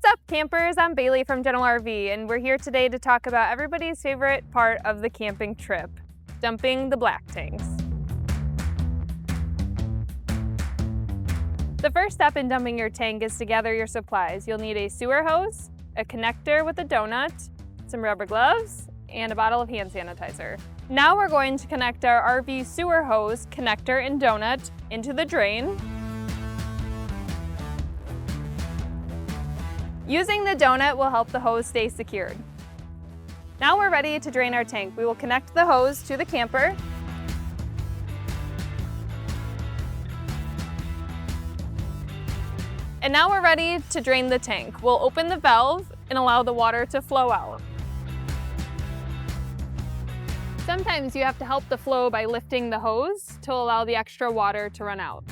What's up, campers? I'm Bailey from General RV, and we're here today to talk about everybody's favorite part of the camping trip, dumping the black tanks. The first step in dumping your tank is to gather your supplies. You'll need a sewer hose, a connector with a donut, some rubber gloves, and a bottle of hand sanitizer. Now we're going to connect our RV sewer hose, connector, and donut into the drain. Using the donut will help the hose stay secured. Now we're ready to drain our tank. We will connect the hose to the camper. And now we're ready to drain the tank. We'll open the valve and allow the water to flow out. Sometimes you have to help the flow by lifting the hose to allow the extra water to run out.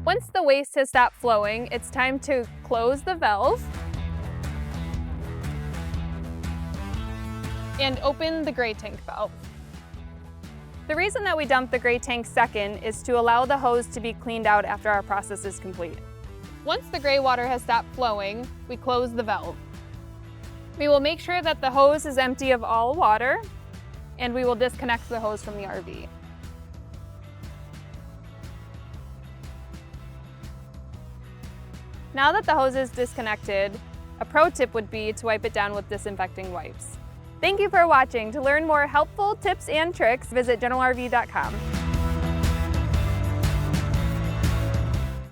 Once the waste has stopped flowing, it's time to close the valve and open the gray tank valve. The reason that we dump the gray tank second is to allow the hose to be cleaned out after our process is complete. Once the gray water has stopped flowing, we close the valve. We will make sure that the hose is empty of all water, and we will disconnect the hose from the RV. Now that the hose is disconnected, a pro tip would be to wipe it down with disinfecting wipes. Thank you for watching. To learn more helpful tips and tricks, visit generalrv.com.